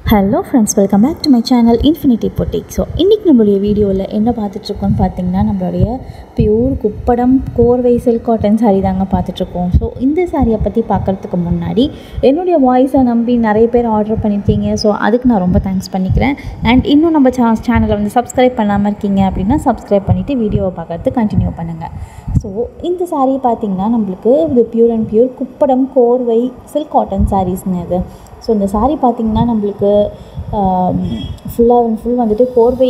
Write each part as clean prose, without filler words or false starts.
Hello friends, welcome back to my channel infinity boutique. So இன்றைக்கி நம்மளுடைய வீடியோவில் என்ன பார்த்துட்ருக்கோன்னு பார்த்தீங்கன்னா, நம்மளுடைய பியூர் குப்படம் கோர்வை சில்க் காட்டன் சாரீ தாங்க பார்த்துட்ருக்கோம். ஸோ இந்த சாரியை பற்றி பார்க்குறதுக்கு முன்னாடி என்னுடைய வாய்ஸை நம்பி நிறைய பேர் ஆர்டர் பண்ணியிருக்கீங்க. ஸோ அதுக்கு நான் ரொம்ப தேங்க்ஸ் பண்ணிக்கிறேன். அண்ட் இன்னும் நம்ம சேனலை வந்து சப்ஸ்கிரைப் பண்ணாமல் இருக்கீங்க அப்படின்னா சப்ஸ்கிரைப் பண்ணிவிட்டு வீடியோவை பார்க்குறது கண்டினியூ பண்ணுங்கள். ஸோ இந்த சாரீ பார்த்திங்கன்னா நம்மளுக்கு இது பியூர் அண்ட் பியூர் குப்படம் கோர்வை சில்க் காட்டன் சாரீஸ்ங்க இது. ஸோ இந்த சாரீ பார்த்திங்கன்னா நம்மளுக்கு ஃபுல்லாக அண்ட் ஃபுல் வந்துட்டு கோர்வை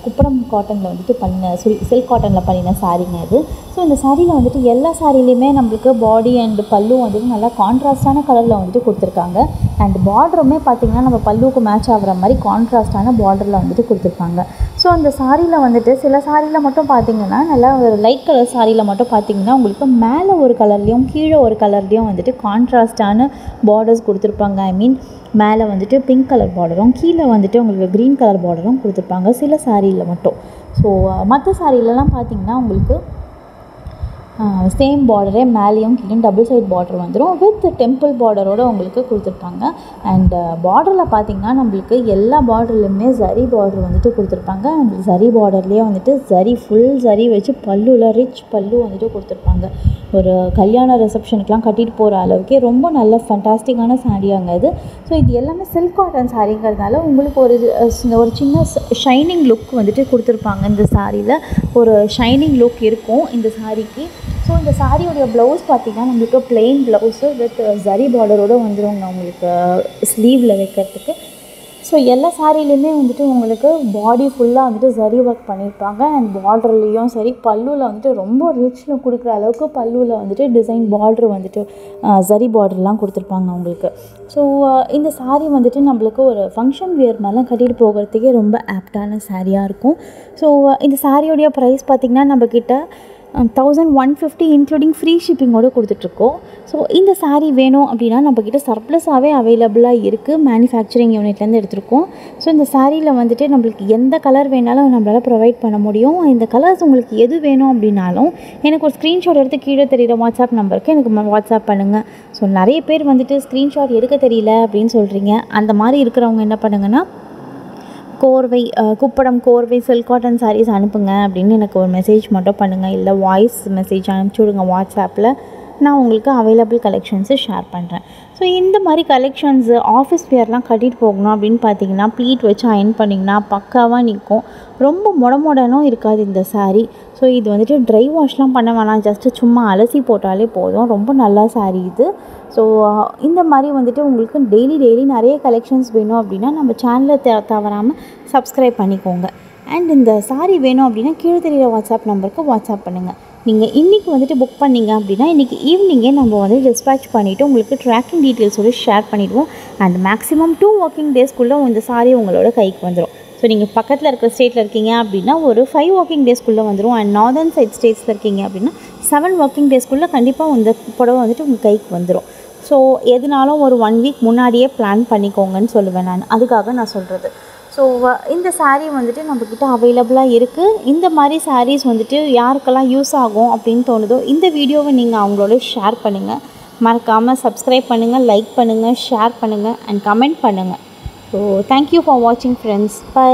குப்படம் காட்டனில் வந்துட்டு பண்ணின சில்க் காட்டனில் பண்ணின சாரீங்க இது. ஸோ இந்த சாரியில் வந்துட்டு எல்லா சாரிலையுமே நம்மளுக்கு பாடி அண்ட் பல்லு வந்துட்டு நல்லா கான்ட்ராஸ்டான கலரில் வந்துட்டு கொடுத்துருக்காங்க. அண்ட் பார்டருமே பார்த்திங்கன்னா நம்ம பல்லுவுக்கு மேட்ச் ஆகிற மாதிரி கான்ட்ராஸ்டான பார்டரில் வந்துட்டு கொடுத்துருக்காங்க. ஸோ அந்த சாரியில் வந்துட்டு சில சாரியில் மட்டும் பார்த்திங்கன்னா நல்லா ஒரு லைட் கலர் சாரியில் மட்டும் பார்த்திங்கன்னா உங்களுக்கு மேலே ஒரு கலர்லேயும் கீழே ஒரு கலர்லேயும் வந்துட்டு கான்ட்ராஸ்டான பார்டர்ஸ் கொடுத்துருப்பாங்க. ஐ மீன் மேலே வந்துட்டு பிங்க் கலர் பார்டரும் கீழே வந்துட்டு உங்களுக்கு க்ரீன் கலர் பார்டரும் கொடுத்துருப்பாங்க சில சாரியில் மட்டும். ஸோ மற்ற சாரிலலாம் பார்த்திங்கன்னா உங்களுக்கு சேம் பார்டரே மேலேயும் கீழே டபுள் சைட் பார்டர் வந்துடும் வித் டெம்பிள் பார்டரோடு உங்களுக்கு கொடுத்துருப்பாங்க. அண்ட் பார்டரில் பார்த்திங்கன்னா நம்மளுக்கு எல்லா பார்டர்லையுமே ஜரி பார்டர் வந்துட்டு கொடுத்துருப்பாங்க. அண்ட் ஜரி பார்டர்லேயே வந்துட்டு ஜரி ஃபுல் ஜரி வச்சு பல்லுவில் ரிச் பல்லு வந்துட்டு கொடுத்துருப்பாங்க. ஒரு கல்யாண ரிசப்ஷனுக்குலாம் கட்டிட்டு போகிற அளவுக்கே ரொம்ப நல்ல ஃபண்டாஸ்டிக்கான சாரியாங்க இது. ஸோ இது எல்லாமே சில்க் காட்டன் சாரிங்கிறதுனால உங்களுக்கு ஒரு சின்ன ஷைனிங் லுக் வந்துட்டு கொடுத்துருப்பாங்க. இந்த சாரியில் ஒரு ஷைனிங் லுக் இருக்கும் இந்த சாரிக்கு. ஸோ இந்த சாரியோடைய ப்ளவுஸ் பார்த்திங்கன்னா நம்மளுக்கு ப்ளெயின் ப்ளவுஸு வித் ஜரி பார்டரோடு வந்துடுங்க உங்களுக்கு ஸ்லீவில் வைக்கிறதுக்கு. ஸோ எல்லா சாரிலையுமே வந்துட்டு உங்களுக்கு பாடி ஃபுல்லாக வந்துட்டு ஜரி ஒர்க் பண்ணியிருப்பாங்க. அண்ட் பார்டர்லேயும் சரி பல்லுவில் வந்துட்டு ரொம்ப ரிச்சில் கொடுக்குற அளவுக்கு பல்லுவில் வந்துட்டு டிசைன் பார்ட்ரு வந்துட்டு ஜரி பார்டர்லாம் கொடுத்துருப்பாங்க உங்களுக்கு. ஸோ இந்த சாரீ வந்துட்டு நம்மளுக்கு ஒரு ஃபங்க்ஷன் வியர் மேலே கட்டிட்டு போகிறதுக்கே ரொம்ப ஆப்டான சாரியாக இருக்கும். ஸோ இந்த சாரியோடைய ப்ரைஸ் பார்த்திங்கன்னா நம்மக்கிட்ட 1150 இன்க்ளூடிங் ஃப்ரீ ஷிப்பிங்கோடு கொடுத்துட்ருக்கோம். ஸோ இந்த சாரீ வேணும் அப்படின்னா நம்மக்கிட்ட சர்ப்ளஸாகவே அவைலபிளாக இருக்குது. மேனுஃபேக்சரிங் யூனிட்லேருந்து எடுத்துருக்கோம். ஸோ இந்த சாரியில் வந்துட்டு நம்மளுக்கு எந்த கலர் வேணாலும் நம்மளால் ப்ரொவைட் பண்ண முடியும். இந்த கலர்ஸ் உங்களுக்கு எது வேணும் அப்படின்னாலும் எனக்கு ஒரு ஸ்க்ரீன்ஷாட் எடுத்து கீழே தெரியுற வாட்ஸ்அப் நம்பருக்கு எனக்கு வாட்ஸ்அப் பண்ணுங்கள். ஸோ நிறைய பேர் வந்துட்டு ஸ்க்ரீன்ஷாட் எடுக்க தெரியல அப்படின்னு சொல்கிறீங்க. அந்த மாதிரி இருக்கிறவங்க என்ன பண்ணுங்கன்னா கோர்வை குப்படம் கோர்வை சில்க் காட்டன் சாரீஸ் அனுப்புங்க அப்படின்னு எனக்கு ஒரு மெசேஜ் மட்டும் பண்ணுங்கள். இல்லை வாய்ஸ் மெசேஜ் அனுப்பிச்சி விடுங்க வாட்ஸ்அப்பில். நான் உங்களுக்கு அவைலபிள் கலெக்ஷன்ஸு ஷேர் பண்ணுறேன். ஸோ இந்த மாதிரி கலெக்ஷன்ஸு ஆஃபீஸ் வியர்லாம் கட்டிட்டு போகணும் அப்படின்னு பார்த்தீங்கன்னா ப்ளீட் வச்சு அயன் பண்ணிங்கன்னா பக்காவாக நிற்கும். ரொம்ப மொடனும் இருக்காது இந்த சாரீ. ஸோ இது வந்துட்டு ட்ரை வாஷ்லாம் பண்ண வேணாம், ஜஸ்ட்டு சும்மா அலசி போட்டாலே போதும். ரொம்ப நல்லா சாரீ இது. ஸோ இந்த மாதிரி வந்துட்டு உங்களுக்கு டெய்லி நிறைய கலெக்ஷன்ஸ் வேணும் அப்படின்னா நம்ம சேனலை தவறாமல் சப்ஸ்கிரைப் பண்ணிக்கோங்க. அண்ட் இந்த சாரீ வேணும் அப்படின்னா கீழே தெரியுற வாட்ஸ்அப் நம்பருக்கு வாட்ஸ்அப் பண்ணுங்கள். நீங்கள் இன்றைக்கி வந்துட்டு புக் பண்ணிங்க அப்படின்னா இன்றைக்கி ஈவினிங்கே நம்ம வந்து டிஸ்பேச் பண்ணிவிட்டு உங்களுக்கு ட்ராக்கிங் டீட்டெயில்ஸோடு ஷேர் பண்ணிவிடுவோம். அண்ட் மேக்ஸிமம் 2 ஒர்க்கிங் டேஸ்க்குள்ளே இந்த சாரீ உங்களோட கைக்கு வந்துடும். ஸோ நீங்கள் பக்கத்தில் இருக்கிற ஸ்டேட்டில் இருக்கீங்க அப்படின்னா ஒரு 5 ஒர்க்கிங் டேஸ்க்குள்ளே வந்துடும். அண்ட் நார்தர்ன் சைட் ஸ்டேட்ஸில் இருக்கீங்க அப்படின்னா 7 ஒர்க்கிங் டேஸ்க்குள்ளே கண்டிப்பாக இந்த புடவை வந்துட்டு உங்கள் கைக்கு வந்துடும். ஸோ எதுனாலும் ஒரு 1 வீக் முன்னாடியே பிளான் பண்ணிக்கோங்கன்னு சொல்லுவேன் நான். அதுக்காக நான் சொல்கிறது. ஸோ இந்த சாரீ வந்துட்டு நம்மக்கிட்ட அவைலபிளாக இருக்குது. இந்த மாதிரி சாரீஸ் வந்துட்டு யாருக்கெல்லாம் யூஸ் ஆகும் அப்படின்னு தோணுதோ இந்த வீடியோவை நீங்கள் அவங்களோட ஷேர் பண்ணுங்கள். மறக்காமல் சப்ஸ்கிரைப் பண்ணுங்கள், லைக் பண்ணுங்கள், ஷேர் பண்ணுங்கள் அண்ட் கமெண்ட் பண்ணுங்கள். ஸோ தேங்க்யூ ஃபார் வாட்சிங் ஃப்ரெண்ட்ஸ். பை.